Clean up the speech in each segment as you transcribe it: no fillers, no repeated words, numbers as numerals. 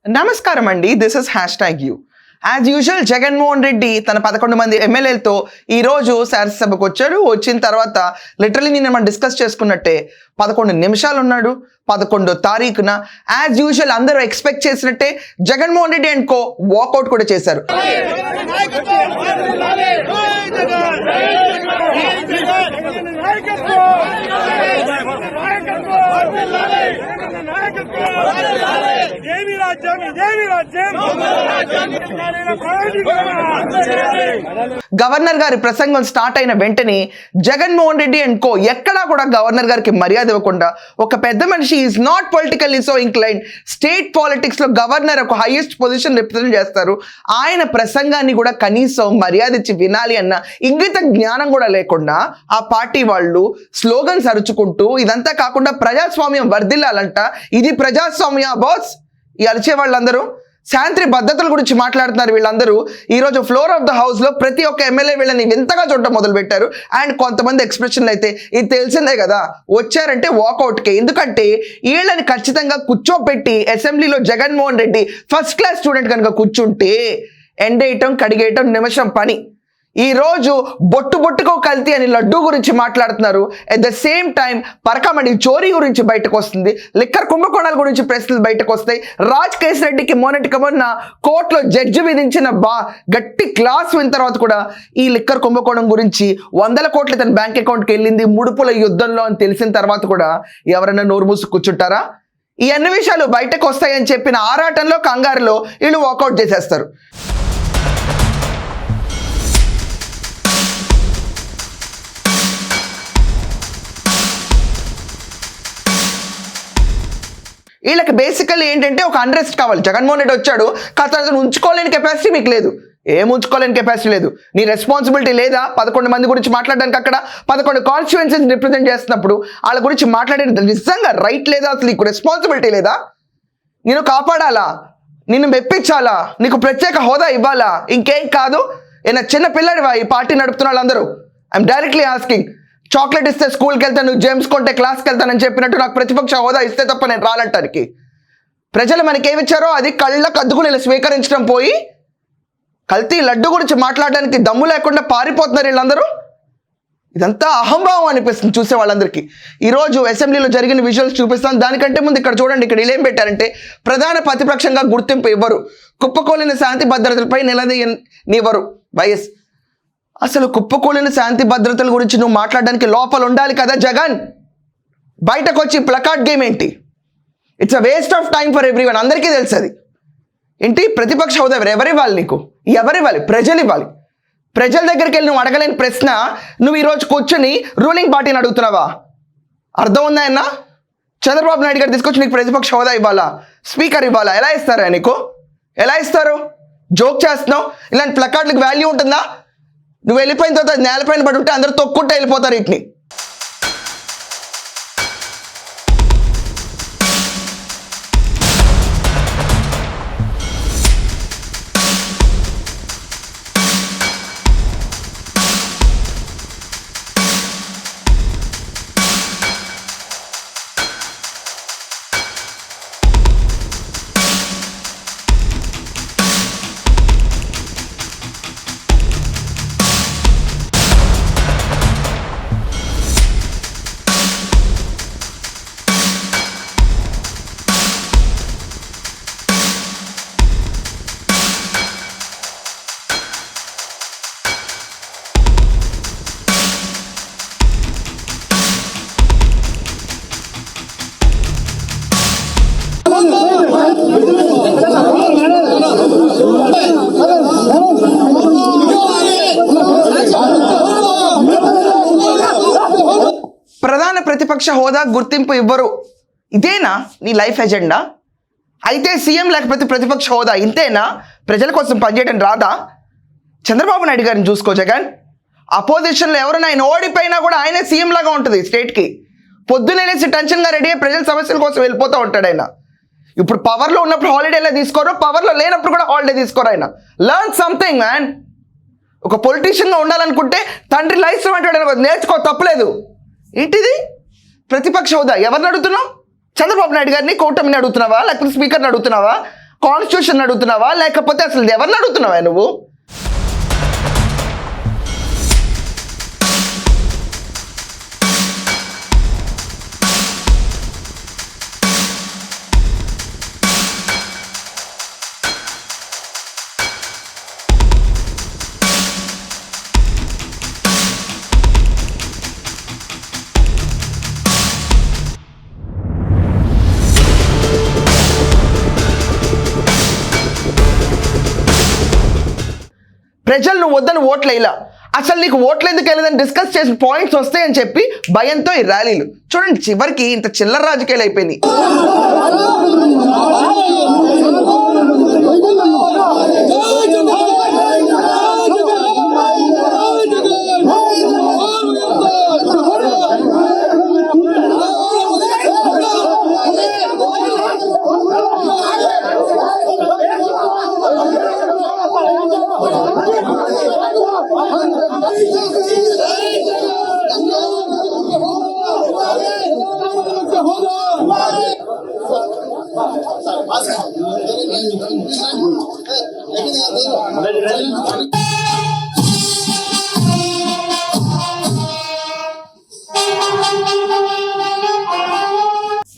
నమస్కారం అండి, this is #you. As usual Jaganmohan Reddy తన 11 మంది ఎమ్మెల్యేలతో ఈరోజు శాసనసభకు వచ్చాడు. వచ్చిన తర్వాత లిటరలీ నేను మనం డిస్కస్ చేసుకున్నట్టే 11 నిమిషాలు ఉన్నాడు. 11వ తారీఖున యాజ్ యూజువల్ అందరూ ఎక్స్పెక్ట్ చేసినట్టే Jaganmohan Reddy and co walkout కూడా చేశారు. గవర్నర్ గారి ప్రసంగం స్టార్ట్ అయిన వెంటనే జగన్మోహన్ రెడ్డి అండ్ కో ఎక్కడా కూడా గవర్నర్ గారికి మర్యాద ఇవ్వకుండా, ఒక పెద్ద మనిషి is not politically so incline, state politics లో గవర్నర్ ఒక హైయెస్ట్ పొజిషన్ రిప్రజెంట్ చేస్తారు, ఆయన ప్రసంగాన్ని కూడా కనీసం మర్యాద ఇచ్చి వినాలి అన్న ఇంగిత జ్ఞానం కూడా లేకుండా ఆ పార్టీ వాళ్ళు స్లోగన్స్ అరుచుకుంటూ, ఇదంతా కాకుండా ప్రజాస్వామ్యం వర్ధిల్లాలంట, ఇది ప్రజాస్వామ్య బాస్, ఈ అరిచే వాళ్ళందరూ శాంతి భద్రతల గురించి మాట్లాడుతున్నారు. వీళ్ళందరూ ఈరోజు ఫ్లోర్ ఆఫ్ ద హౌస్ లో ప్రతి ఒక్క ఎమ్మెల్యే వీళ్ళని వింతగా చూడటం మొదలు పెట్టారు. అండ్ కొంతమంది ఎక్స్ప్రెషన్లు అయితే ఇది తెలిసిందే కదా, వచ్చారంటే వాకౌట్కే. ఎందుకంటే వీళ్ళని ఖచ్చితంగా కూర్చోపెట్టి అసెంబ్లీలో Jaganmohan Reddy first class student కనుక కూర్చుంటే ఎండేయటం కడిగేయటం నిమిషం పని. ఈ రోజు బొట్టు బొట్టుకో కల్తీ అని లడ్డూ గురించి మాట్లాడుతున్నారు. At the same time Parakamani చోరీ గురించి బయటకు వస్తుంది, లిక్కర్ కుంభకోణాల గురించి ప్రశ్నలు బయటకు వస్తాయి. రాజ్ కేశ్ రెడ్డికి మొన్న కోర్టులో జడ్జి విధించిన గట్టి క్లాస్ విన్న తర్వాత కూడా ఈ లిక్కర్ కుంభకోణం గురించి 100 కోట్లు తన బ్యాంక్ అకౌంట్కి వెళ్ళింది ముడుపుల యుద్ధంలో అని తెలిసిన తర్వాత కూడా ఎవరైనా నోరు మూసి కూర్చుంటారా? ఈ అన్ని విషయాలు బయటకు వస్తాయని చెప్పిన ఆరాటంలో కంగారులో వీళ్ళు వాకౌట్ చేసేస్తారు. వీళ్ళకి బేసికల్లీ ఏంటంటే ఒక అన్రెస్ట్ కావాలి. జగన్మోహన్ రెడ్డి వచ్చాడు, అతను ఉంచుకోలేని కెపాసిటీ మీకు లేదు. ఏం ఉంచుకోలేని కెపాసిటీ లేదు, నీ రెస్పాన్సిబిలిటీ లేదా? 11 మంది గురించి మాట్లాడడానికి, అక్కడ 11 కాన్స్టిట్యుయెన్సీస్ రిప్రజెంట్ చేస్తున్నప్పుడు వాళ్ళ గురించి మాట్లాడే నిజంగా రైట్ లేదా? అసలు నీకు రెస్పాన్సిబిలిటీ లేదా? నేను కాపాడాలా, నిన్ను మెప్పించాలా, నీకు ప్రత్యేక హోదా ఇవ్వాలా? ఇంకేం కాదు, ఏనా చిన్న పిల్లడివా ఈ పార్టీ నడుపుతున్న వాళ్ళందరూ? I'm directly asking. చాక్లెట్ ఇస్తే స్కూల్కి వెళ్తాను, నువ్వు జేమ్స్ కొంటే క్లాస్కి వెళ్తానని చెప్పినట్టు నాకు ప్రతిపక్ష హోదా ఇస్తే తప్ప నేను రాలంటానికి. ప్రజలు మనకేమిచ్చారో అది కళ్ళకు అద్దుకుని ఇలా స్వీకరించడం పోయి కల్తీ లడ్డు గురించి మాట్లాడడానికి దమ్ము లేకుండా పారిపోతున్నారు వీళ్ళందరూ. ఇదంతా అహంభావం అనిపిస్తుంది చూసే వాళ్ళందరికీ. ఈరోజు అసెంబ్లీలో జరిగిన విజువల్స్ చూపిస్తాను. దానికంటే ముందు ఇక్కడ చూడండి, ఇక్కడ వీళ్ళు ఏం పెట్టారంటే ప్రధాన ప్రతిపక్షంగా గుర్తింపు ఇవ్వరు, కుప్పకూలిన శాంతి భద్రతలపై నిలదీయనివ్వరు వైఎస్. అసలు కుప్పకూలిన శాంతి భద్రతల గురించి నువ్వు మాట్లాడడానికి లోపల ఉండాలి కదా జగన్. బయటకు వచ్చి ప్లకార్డ్ గేమ్ ఏంటి? It's a waste of time for everyone. అందరికీ తెలుసు అది. ఏంటి ప్రతిపక్ష హోదా ఎవరివ్వాలి నీకు? ఎవరివ్వాలి? ప్రజలు ఇవ్వాలి. ప్రజల దగ్గరికి వెళ్ళి నువ్వు అడగలేని ప్రశ్న నువ్వు ఈరోజు కూర్చొని రూలింగ్ పార్టీని అడుగుతున్నావా? అర్థం ఉందా అన్న? చంద్రబాబు నాయుడు గారు తీసుకొచ్చి నీకు ప్రతిపక్ష హోదా ఇవ్వాలా, స్పీకర్ ఇవ్వాలా? ఎలా ఇస్తారా నీకు? ఎలా ఇస్తారు? జోక్ చేస్తున్నావు. ఇలాంటి ప్లకార్డులకు వాల్యూ ఉంటుందా? నువ్వు వెళ్ళిపోయిన తర్వాత నేలపైన పడి ఉంటే అందరూ తొక్కుంటే వెళ్ళిపోతారు వీటిని. ప్రధాన ప్రతిపక్ష హోదా గుర్తింపు ఇవ్వరు, ఇదేనా నీ లైఫ్ ఎజెండా? అయితే సీఎం లేకపోతే ప్రతిపక్ష హోదా ఇంతేనా? ప్రజల కోసం పనిచేయడం రాదా? చంద్రబాబు నాయుడు గారిని చూసుకో జగన్. అపోజిషన్లో ఎవరైనా ఆయన ఓడిపోయినా కూడా ఆయనే సీఎం లాగా ఉంటుంది స్టేట్కి. పొద్దునేసి టెన్షన్గా రెడీ అయ్యి ప్రజల సమస్యల కోసం వెళ్ళిపోతూ ఉంటాడు ఆయన. ఇప్పుడు పవర్లో ఉన్నప్పుడు హాలిడేలా తీసుకోరు, పవర్లో లేనప్పుడు కూడా హాలిడే తీసుకోరు ఆయన. Learn something man. ఒక పొలిటీషియన్గా ఉండాలనుకుంటే తండ్రి లైఫ్ నేర్చుకో, తప్పలేదు. ఏంటిది ప్రతిపక్ష హోదా? ఎవరిని అడుగుతున్నావు? చంద్రబాబు నాయుడు గారిని, కూటమిని అడుగుతున్నావా? లేకపోతే స్పీకర్ని అడుగుతున్నావా? కాన్స్టిట్యూషన్ అడుగుతున్నావా లేకపోతే అసలు ఎవరిని అడుగుతున్నావా నువ్వు? ప్రజలు నువ్వు వద్దని ఓట్లు వేయలా, అసలు నీకు ఓట్లు ఎందుకు వెళ్ళదని డిస్కస్ చేసిన పాయింట్స్ వస్తాయని చెప్పి భయంతో ఈ ర్యాలీలు చూడండి. చివరికి ఇంత చిల్లర రాజకీయాలు అయిపోయినాయి.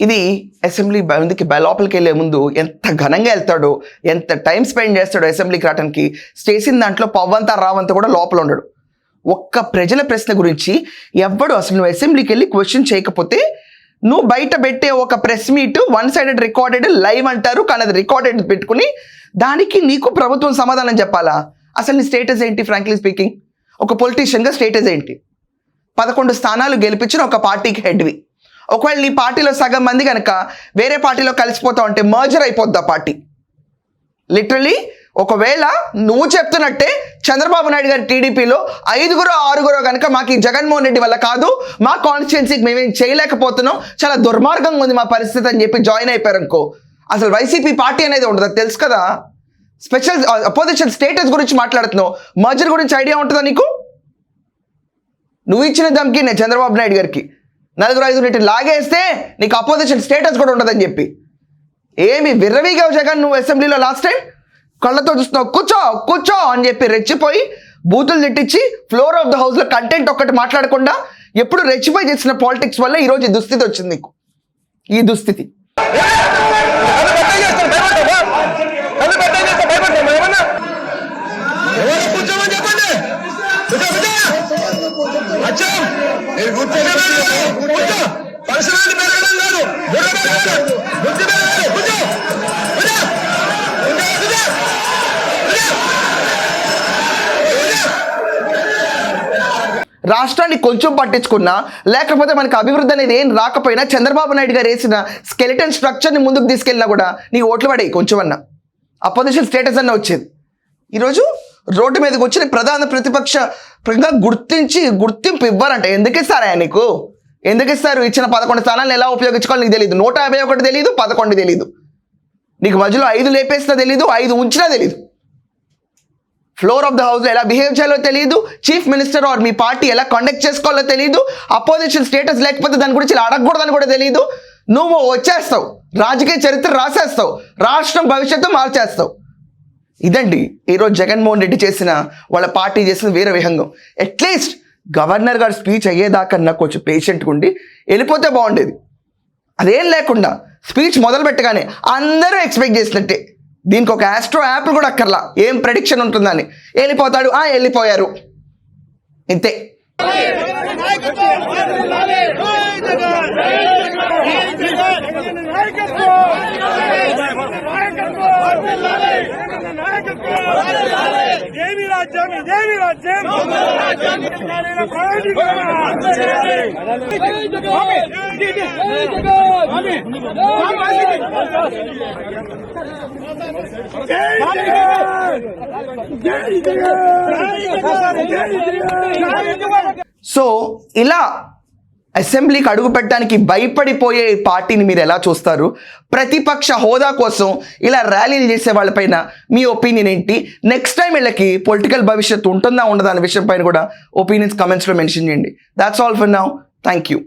ఇది అసెంబ్లీ ముందుకి లోపలికి వెళ్ళే ముందు ఎంత ఘనంగా వెళ్తాడో, ఎంత టైం స్పెండ్ చేస్తాడో అసెంబ్లీకి రావడానికి. చేసిన దాంట్లో పవ్వంతా రావంతా కూడా లోపల ఉండడు. ఒక్క ప్రజల ప్రశ్న గురించి ఎవ్వడు అసలు నువ్వు అసెంబ్లీకి వెళ్ళి క్వశ్చన్ చేయకపోతే నువ్వు బయట పెట్టే ఒక press meet one sided recorded live అంటారు, కానీ అది రికార్డెడ్ పెట్టుకుని దానికి నీకు ప్రభుత్వం సమాధానం చెప్పాలా? అసలు నీ స్టేటస్ ఏంటి? ఫ్రాంక్లీ స్పీకింగ్, ఒక పొలిటీషియన్గా స్టేటస్ ఏంటి? 11 స్థానాలు గెలిపించిన ఒక పార్టీకి హెడ్వి. ఒకవేళ నీ పార్టీలో సగం మంది కనుక వేరే పార్టీలో కలిసిపోతా ఉంటే మర్జర్ అయిపోద్ది ఆ పార్టీ. లిటరలీ ఒకవేళ నువ్వు చెప్తున్నట్టే చంద్రబాబు నాయుడు గారి టీడీపీలో 5-6 కనుక మాకు ఈ జగన్మోహన్ రెడ్డి వల్ల కాదు, మా కాన్స్టిట్యున్సీకి మేమేం చేయలేకపోతున్నాం, చాలా దుర్మార్గంగా ఉంది మా పరిస్థితి అని చెప్పి జాయిన్ అయిపోయారు అనుకో, అసలు వైసీపీ పార్టీ అనేది ఉండదు. తెలుసు కదా, స్పెషల్ అపోజిషన్ స్టేటస్ గురించి మాట్లాడుతున్నావు, మర్జర్ గురించి ఐడియా ఉంటుందా నీకు? నువ్వు ఇచ్చిన దమ్కి నేను చంద్రబాబు నాయుడు గారికి 4-5 లాగేస్తే నీకు అపోజిషన్ స్టేటస్ కూడా ఉండదని చెప్పి ఏమి విర్రవీగా జగన్ నువ్వు అసెంబ్లీలో లాస్ట్ టైం కళ్ళతో చూస్తున్నావు. కూర్చో అని చెప్పి రెచ్చిపోయి బూతులు తిట్టించి ఫ్లోర్ ఆఫ్ ద హౌస్లో కంటెంట్ ఒక్కటి మాట్లాడకుండా ఎప్పుడు రెచ్చిపోయి చేసిన పాలిటిక్స్ వల్ల ఈరోజు ఈ దుస్థితి వచ్చింది నీకు. ఈ దుస్థితి రాష్ట్రాన్ని కొంచెం పట్టించుకున్నా లేకపోతే మనకి అభివృద్ధి అనేది ఏం రాకపోయినా చంద్రబాబు నాయుడు గారు వేసిన స్కెలిటన్ స్ట్రక్చర్ని ముందుకు తీసుకెళ్ళినా కూడా నీ ఓట్లు పడే కొంచెం అన్నా అపోజిషన్ స్టేటస్ అన్న వచ్చేది. ఈరోజు రోడ్డు మీదకి వచ్చిన ప్రధాన ప్రతిపక్ష గుర్తింపు ఇవ్వాలంటే ఎందుకు ఇస్తారా నీకు? ఎందుకు ఇస్తారు? ఇచ్చిన 11 స్థానాలను ఎలా ఉపయోగించుకోవాలి నీకు తెలియదు. 151 తెలియదు, 11 తెలియదు. నీకు మధ్యలో 5 లేపేసినా తెలియదు, 5 ఉంచినా తెలియదు. ఫ్లోర్ ఆఫ్ ద హౌస్లో ఎలా బిహేవ్ చేయాలో తెలియదు, chief minister or me party ఎలా కండక్ట్ చేసుకోవాలో తెలియదు, అపోజిషన్ స్టేటస్ లేకపోతే దాని గురించి ఇలా అడగకూడదని కూడా తెలియదు. నువ్వు వచ్చేస్తావు, రాజకీయ చరిత్ర రాసేస్తావు, రాష్ట్రం భవిష్యత్తు మార్చేస్తావు. ఇదండి ఈరోజు జగన్మోహన్ రెడ్డి చేసిన, వాళ్ళ పార్టీ చేసిన వీర విహంగం. అట్లీస్ట్ గవర్నర్ గారు స్పీచ్ అయ్యేదాకన్నా కొంచెం పేషెంట్గా ఉండి వెళ్ళిపోతే బాగుండేది. అదేం లేకుండా స్పీచ్ మొదలు పెట్టగానే అందరూ ఎక్స్పెక్ట్ చేసినట్టే, దీనికి ఒక ఆస్ట్రో యాప్ కూడా అక్కర్లా, ఏం ప్రెడిక్షన్ ఉంటుందని. వెళ్ళిపోతాడు, వెళ్ళిపోయారు, ఇంతే. సో ఇలా అసెంబ్లీకి అడుగు పెట్టడానికి భయపడిపోయే పార్టీని మీరు ఎలా చూస్తారు? ప్రతిపక్ష హోదా కోసం ఇలా ర్యాలీలు చేసే వాళ్ళపైన మీ ఒపీనియన్ ఏంటి? నెక్స్ట్ టైం వీళ్ళకి పొలిటికల్ భవిష్యత్తు ఉంటుందా ఉండదా అనే విషయం పైన కూడా ఒపీనియన్స్ కమెంట్స్లో మెన్షన్ చేయండి. That's all for now. Thank you.